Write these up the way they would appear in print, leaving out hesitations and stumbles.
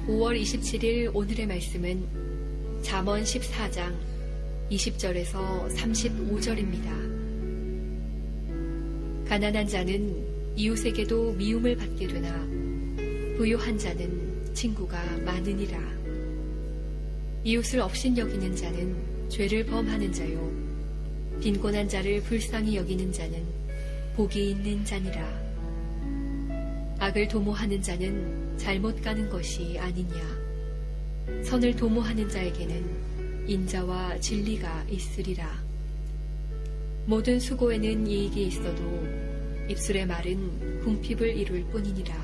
5월 27일 오늘의 말씀은 잠언 14장 20절에서 35절입니다. 가난한 자는 이웃에게도 미움을 받게 되나 부유한 자는 친구가 많으니라. 이웃을 업신여기는 자는 죄를 범하는 자요, 빈곤한 자를 불쌍히 여기는 자는 복이 있는 자니라. 악을 도모하는 자는 잘못 가는 것이 아니냐. 선을 도모하는 자에게는 인자와 진리가 있으리라. 모든 수고에는 이익이 있어도 입술의 말은 궁핍을 이룰 뿐이니라.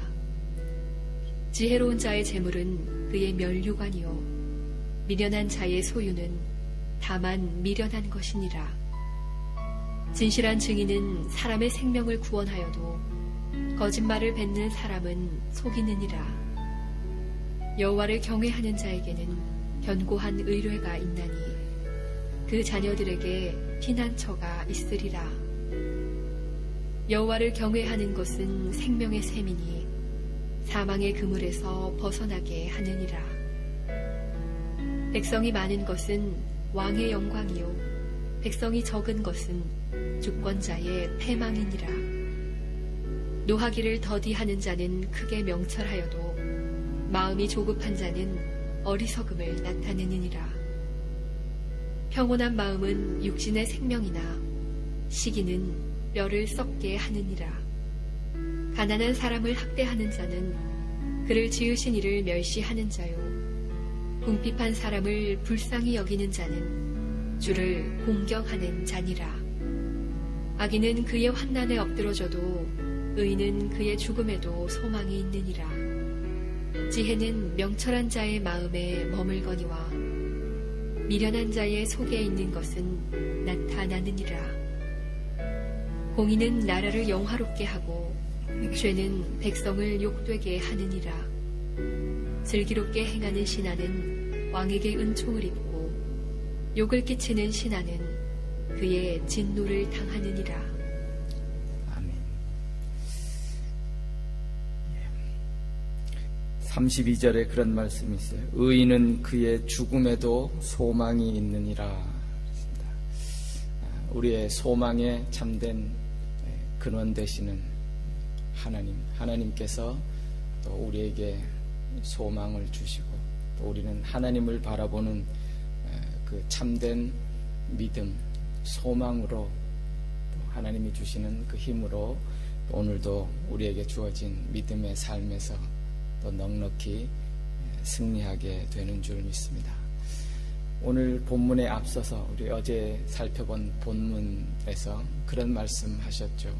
지혜로운 자의 재물은 그의 면류관이요, 미련한 자의 소유는 다만 미련한 것이니라. 진실한 증인은 사람의 생명을 구원하여도 거짓말을 뱉는 사람은 속이느니라. 여호와를 경외하는 자에게는 견고한 의뢰가 있나니 그 자녀들에게 피난처가 있으리라. 여호와를 경외하는 것은 생명의 샘이니 사망의 그물에서 벗어나게 하느니라. 백성이 많은 것은 왕의 영광이요, 백성이 적은 것은 주권자의 패망이니라. 노하기를 더디하는 자는 크게 명철하여도 마음이 조급한 자는 어리석음을 나타내느니라. 평온한 마음은 육신의 생명이나 시기는 뼈를 썩게 하느니라. 가난한 사람을 학대하는 자는 그를 지으신 이를 멸시하는 자요, 궁핍한 사람을 불쌍히 여기는 자는 주를 공경하는 자니라. 악인은 그의 환난에 엎드러져도 의인은 그의 죽음에도 소망이 있느니라. 지혜는 명철한 자의 마음에 머물거니와 미련한 자의 속에 있는 것은 나타나느니라. 공의는 나라를 영화롭게 하고 죄는 백성을 욕되게 하느니라. 슬기롭게 행하는 신하는 왕에게 은총을 입고 욕을 끼치는 신하는 그의 진노를 당하느니라. 아멘. 32절에 그런 말씀이 있어요. 의인은 그의 죽음에도 소망이 있느니라. 우리의 소망에 참된 근원 되시는 하나님께서 또 우리에게 소망을 주시고, 또 우리는 하나님을 바라보는 그 참된 믿음, 소망으로, 또 하나님이 주시는 그 힘으로 오늘도 우리에게 주어진 믿음의 삶에서 또 넉넉히 승리하게 되는 줄 믿습니다. 오늘 본문에 앞서서 우리 어제 살펴본 본문에서 그런 말씀 하셨죠.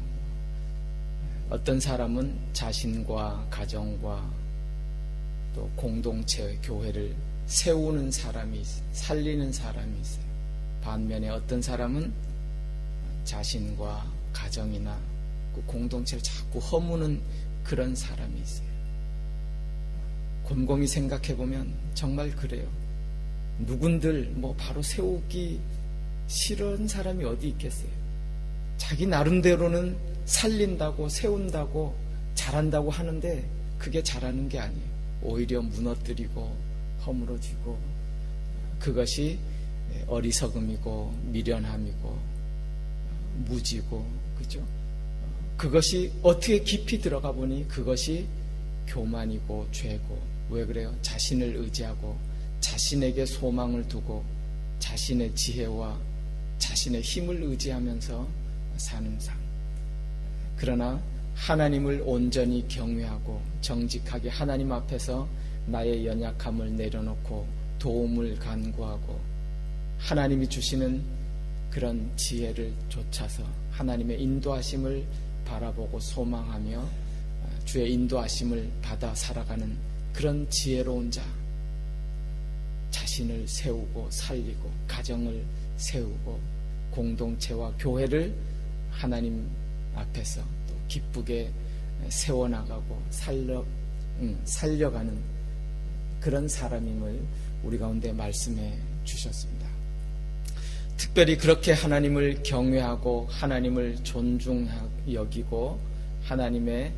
어떤 사람은 자신과 가정과 또 공동체, 교회를 세우는 사람이 있어요. 살리는 사람이 있어요. 반면에 어떤 사람은 자신과 가정이나 그 공동체를 자꾸 허무는 그런 사람이 있어요. 곰곰이 생각해보면 정말 그래요. 누군들 바로 세우기 싫은 사람이 어디 있겠어요. 자기 나름대로는 살린다고 세운다고 잘한다고 하는데 그게 잘하는 게 아니에요. 오히려 무너뜨리고 허물어지고, 그것이 어리석음이고 미련함이고 무지고, 그죠? 그것이 어떻게 깊이 들어가 보니 그것이 교만이고 죄고. 왜 그래요? 자신을 의지하고 자신에게 소망을 두고 자신의 지혜와 자신의 힘을 의지하면서 사는 삶. 그러나 하나님을 온전히 경외하고 정직하게 하나님 앞에서 나의 연약함을 내려놓고 도움을 간구하고 하나님이 주시는 그런 지혜를 좇아서 하나님의 인도하심을 바라보고 소망하며 주의 인도하심을 받아 살아가는 그런 지혜로운 자, 자신을 세우고 살리고 가정을 세우고 공동체와 교회를 하나님 앞에서 또 기쁘게 세워나가고 살려가는 그런 사람임을 우리 가운데 말씀해 주셨습니다. 특별히 그렇게 하나님을 경외하고 하나님을 존중하고 여기고 하나님의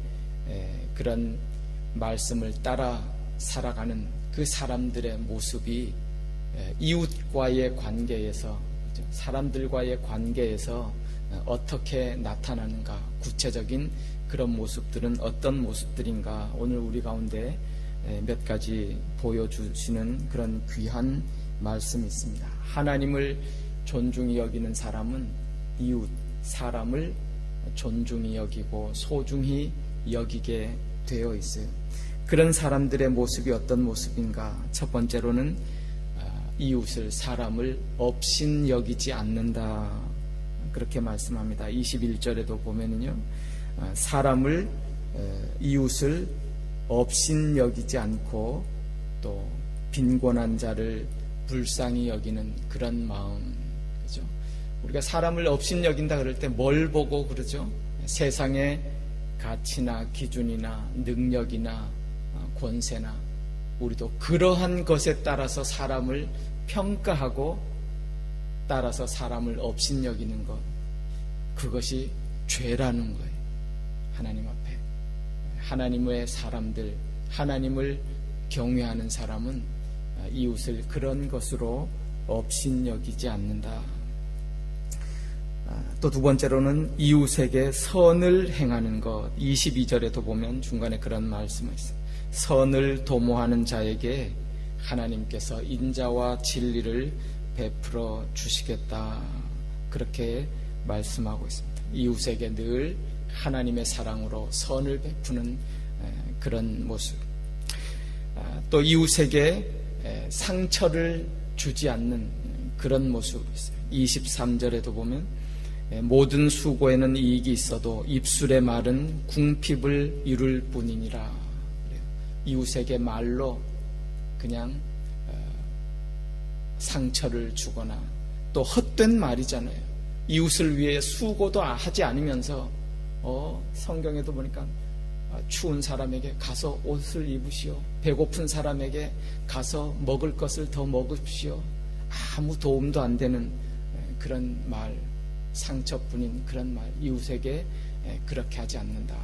그런 말씀을 따라 살아가는 그 사람들의 모습이 이웃과의 관계에서, 사람들과의 관계에서 어떻게 나타나는가, 구체적인 그런 모습들은 어떤 모습들인가, 오늘 우리 가운데 몇 가지 보여주시는 그런 귀한 말씀이 있습니다. 하나님을 존중히 여기는 사람은 이웃, 사람을 존중히 여기고 소중히 여기게 되어 있어요. 그런 사람들의 모습이 어떤 모습인가? 첫 번째로는 이웃을, 사람을 업신 여기지 않는다, 그렇게 말씀합니다. 21절에도 보면은요, 사람을, 이웃을 업신 여기지 않고 또 빈곤한 자를 불쌍히 여기는 그런 마음, 그죠? 우리가 사람을 업신 여긴다 그럴 때 뭘 보고 그러죠? 세상의 가치나 기준이나 능력이나 권세나, 우리도 그러한 것에 따라서 사람을 평가하고 따라서 사람을 업신 여기는 것, 그것이 죄라는 거예요. 하나님 앞에 하나님의 사람들, 하나님을 경외하는 사람은 이웃을 그런 것으로 업신 여기지 않는다. 또 두 번째로는 이웃에게 선을 행하는 것. 22절에도 보면 중간에 그런 말씀이 있어요. 선을 도모하는 자에게 하나님께서 인자와 진리를 베풀어 주시겠다, 그렇게 말씀하고 있습니다. 이웃에게 늘 하나님의 사랑으로 선을 베푸는 그런 모습. 또 이웃에게 상처를 주지 않는 그런 모습이 있어요. 23절에도 보면 모든 수고에는 이익이 있어도 입술의 말은 궁핍을 이룰 뿐이니라. 이웃에게 말로 그냥 상처를 주거나, 또 헛된 말이잖아요. 이웃을 위해 수고도 하지 않으면서 성경에도 보니까 추운 사람에게 가서 옷을 입으시오, 배고픈 사람에게 가서 먹을 것을 더 먹으시오, 아무 도움도 안 되는 그런 말, 상처뿐인 그런 말, 이웃에게 그렇게 하지 않는다.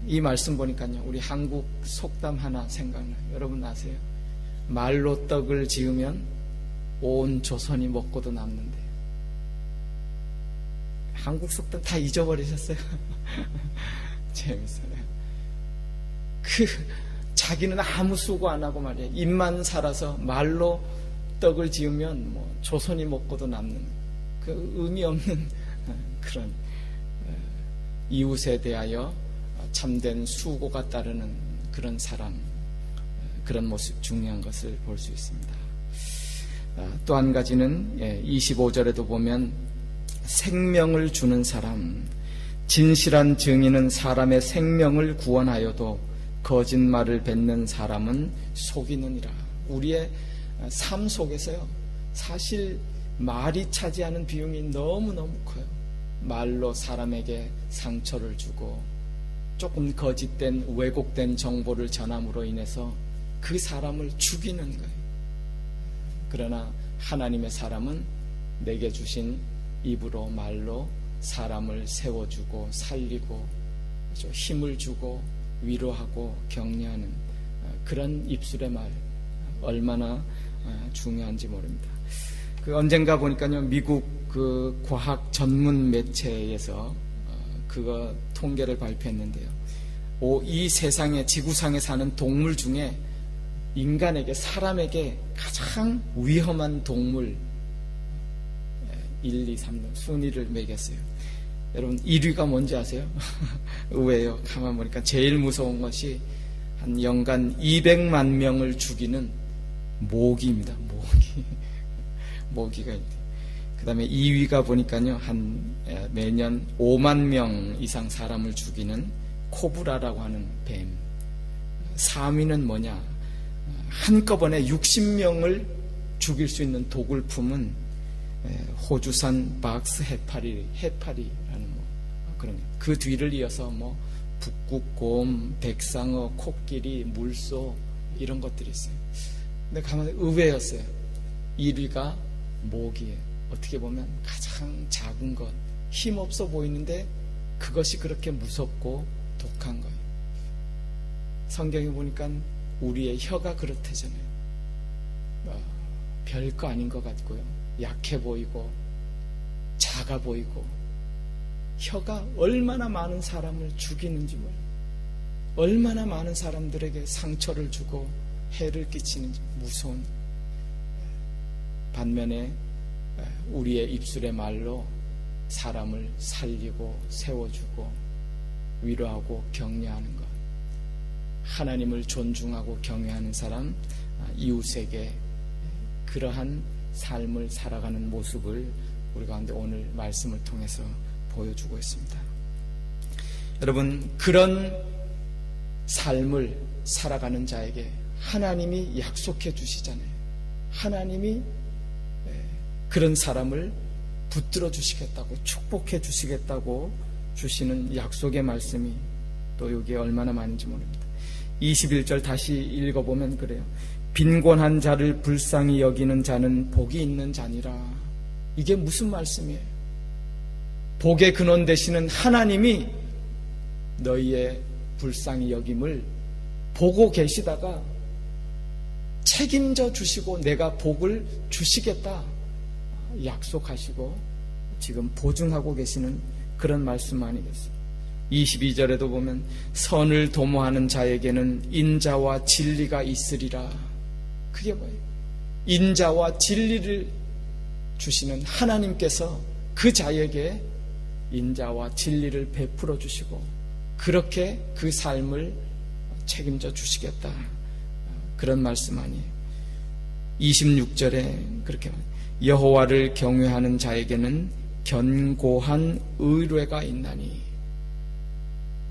이 말씀 보니까요, 우리 한국 속담 하나 생각나요. 여러분 아세요? 말로 떡을 지으면 온 조선이 먹고도 남는데요. 한국 속담 다 잊어버리셨어요? 재밌어요. 자기는 아무 수고 안 하고 말이에요, 입만 살아서 말로 떡을 지으면 뭐 조선이 먹고도 남는, 그 의미 없는 그런 이웃에 대하여 참된 수고가 따르는 그런 사람, 그런 모습, 중요한 것을 볼 수 있습니다. 또 한 가지는 25절에도 보면 생명을 주는 사람, 진실한 증인은 사람의 생명을 구원하여도 거짓말을 뱉는 사람은 속이느니라. 우리의 삶 속에서요, 사실 말이 차지하는 비용이 너무너무 커요. 말로 사람에게 상처를 주고 조금 거짓된, 왜곡된 정보를 전함으로 인해서 그 사람을 죽이는 거예요. 그러나 하나님의 사람은 내게 주신 입으로, 말로 사람을 세워주고 살리고 힘을 주고 위로하고 격려하는 그런 입술의 말, 얼마나 중요한지 모릅니다. 언젠가 보니까요, 미국 그 과학 전문 매체에서 그거 통계를 발표했는데요, 이 세상에, 지구상에 사는 동물 중에 인간에게, 사람에게 가장 위험한 동물 1, 2, 3등 순위를 매겼어요. 여러분 1위가 뭔지 아세요? 의외예요. 가만 보니까 제일 무서운 것이 한 연간 200만 명을 죽이는 모기입니다. 모기가 있대요. 그 다음에 2위가 보니까요, 한 매년 5만 명 이상 사람을 죽이는 코브라라고 하는 뱀. 3위는 뭐냐? 한꺼번에 60명을 죽일 수 있는 도굴품은 호주산 박스 해파리라는 그런, 그 뒤를 이어서 북극곰, 백상어, 코끼리, 물소, 이런 것들이 있어요. 근데 가만히 의외였어요. 1위가 모기예요. 어떻게 보면 가장 작은 것, 힘없어 보이는데 그것이 그렇게 무섭고 독한 거예요. 성경에 보니까 우리의 혀가 그렇대잖아요. 별거 아닌 것 같고요. 약해 보이고 작아 보이고 혀가 얼마나 많은 사람을 죽이는지 몰라요. 얼마나 많은 사람들에게 상처를 주고 해를 끼치는지 무서운. 반면에 우리의 입술의 말로 사람을 살리고 세워주고 위로하고 격려하는 것, 하나님을 존중하고 경외하는 사람, 이웃에게 그러한 삶을 살아가는 모습을 우리 가운데 오늘 말씀을 통해서 보여주고 있습니다. 여러분, 그런 삶을 살아가는 자에게 하나님이 약속해 주시잖아요. 하나님이 그런 사람을 붙들어 주시겠다고, 축복해 주시겠다고 주시는 약속의 말씀이 또 여기에 얼마나 많은지 모릅니다. 21절 다시 읽어보면 그래요. 빈곤한 자를 불쌍히 여기는 자는 복이 있는 자니라. 이게 무슨 말씀이에요? 복의 근원 되시는 하나님이 너희의 불쌍히 여김을 보고 계시다가 책임져 주시고 내가 복을 주시겠다 약속하시고 지금 보증하고 계시는 그런 말씀 아니겠어요? 22절에도 보면 선을 도모하는 자에게는 인자와 진리가 있으리라. 그게 뭐예요? 인자와 진리를 주시는 하나님께서 그 자에게 인자와 진리를 베풀어 주시고 그렇게 그 삶을 책임져 주시겠다. 그런 말씀 아니에요. 26절에 그렇게 말해요. 여호와를 경외하는 자에게는 견고한 의뢰가 있나니.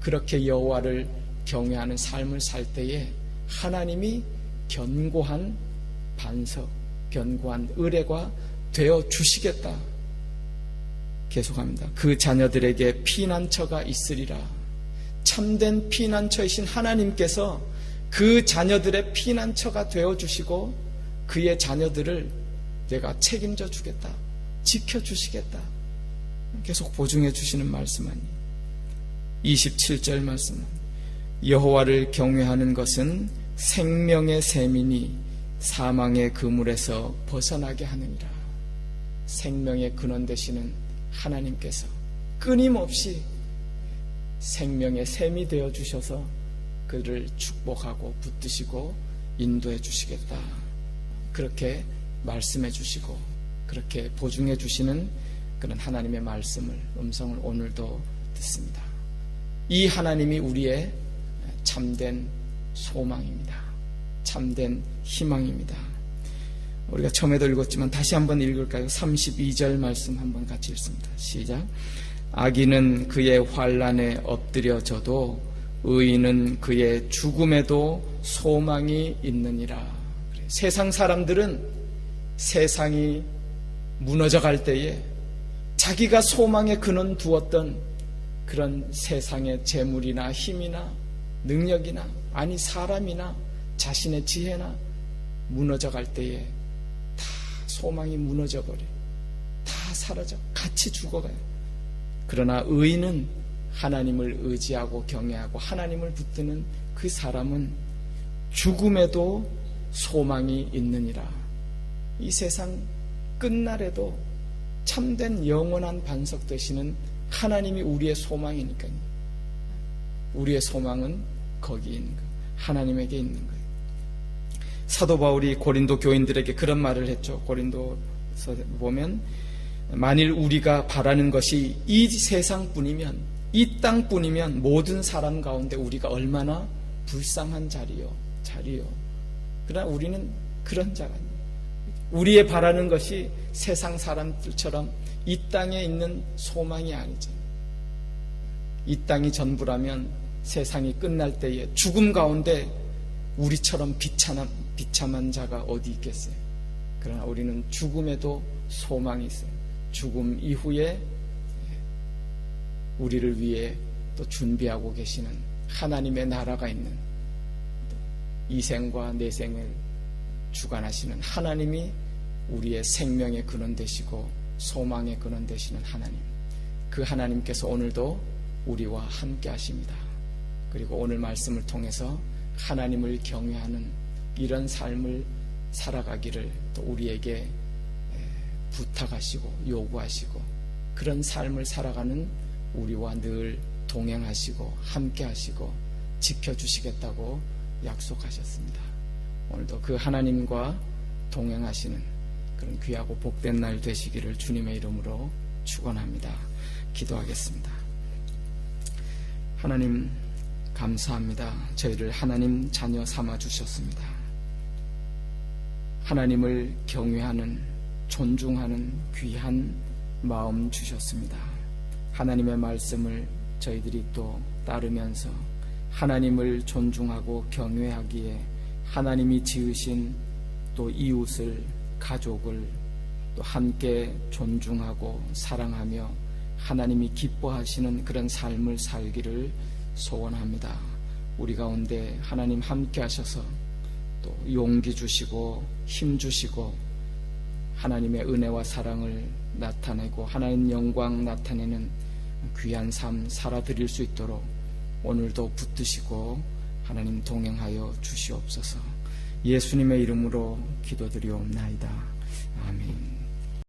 그렇게 여호와를 경외하는 삶을 살 때에 하나님이 견고한 반석, 견고한 의뢰가 되어 주시겠다. 계속합니다. 그 자녀들에게 피난처가 있으리라. 참된 피난처이신 하나님께서 그 자녀들의 피난처가 되어 주시고 그의 자녀들을 내가 책임져 주겠다, 지켜 주시겠다, 계속 보증해 주시는 말씀 아니에요. 27절 말씀, 여호와를 경외하는 것은 생명의 셈이니 사망의 그물에서 벗어나게 하느니라. 생명의 근원 되시는 하나님께서 끊임없이 생명의 셈이 되어 주셔서 그를 축복하고 붙드시고 인도해 주시겠다. 그렇게 말씀해 주시고 그렇게 보증해 주시는 그런 하나님의 말씀을, 음성을 오늘도 듣습니다. 이 하나님이 우리의 참된 소망입니다. 참된 희망입니다. 우리가 처음에도 읽었지만 다시 한번 읽을까요? 32절 말씀 한번 같이 읽습니다. 시작. 악인은 그의 환난에 엎드려져도 의인은 그의 죽음에도 소망이 있느니라. 세상 사람들은 세상이 무너져갈 때에 자기가 소망에 근원 두었던 그런 세상의 재물이나 힘이나 능력이나 아니 사람이나 자신의 지혜나 무너져갈 때에 다 소망이 무너져버려. 다 사라져. 같이 죽어가요. 그러나 의인은 하나님을 의지하고 경외하고 하나님을 붙드는 그 사람은 죽음에도 소망이 있느니라. 이 세상 끝날에도 참된 영원한 반석 되시는 하나님이 우리의 소망이니까요. 우리의 소망은 거기 있는 거예요. 하나님에게 있는 거예요. 사도 바울이 고린도 교인들에게 그런 말을 했죠. 고린도서 보면 만일 우리가 바라는 것이 이 세상뿐이면, 이 땅뿐이면 모든 사람 가운데 우리가 얼마나 불쌍한 자리요. 그러나 우리는 그런 자가 아니에요. 우리의 바라는 것이 세상 사람들처럼 이 땅에 있는 소망이 아니죠. 이 땅이 전부라면 세상이 끝날 때에 죽음 가운데 우리처럼 비참한 자가 어디 있겠어요. 그러나 우리는 죽음에도 소망이 있어요. 죽음 이후에 우리를 위해 또 준비하고 계시는 하나님의 나라가 있는, 이 생과 내 생을 주관하시는 하나님이 우리의 생명의 근원 되시고 소망의 근원 되시는 하나님, 그 하나님께서 오늘도 우리와 함께 하십니다. 그리고 오늘 말씀을 통해서 하나님을 경외하는 이런 삶을 살아가기를 또 우리에게 부탁하시고 요구하시고, 그런 삶을 살아가는 우리와 늘 동행하시고 함께하시고 지켜주시겠다고 약속하셨습니다. 오늘도 그 하나님과 동행하시는 그런 귀하고 복된 날 되시기를 주님의 이름으로 축원합니다. 기도하겠습니다. 하나님 감사합니다. 저희를 하나님 자녀 삼아 주셨습니다. 하나님을 경외하는, 존중하는 귀한 마음 주셨습니다. 하나님의 말씀을 저희들이 또 따르면서 하나님을 존중하고 경외하기에 하나님이 지으신 또 이웃을, 가족을 또 함께 존중하고 사랑하며 하나님이 기뻐하시는 그런 삶을 살기를 소원합니다. 우리 가운데 하나님 함께 하셔서 또 용기 주시고 힘 주시고 하나님의 은혜와 사랑을 나타내고 하나님 영광 나타내는 귀한 삶 살아드릴 수 있도록 오늘도 붙드시고 하나님 동행하여 주시옵소서. 예수님의 이름으로 기도드리옵나이다. 아멘.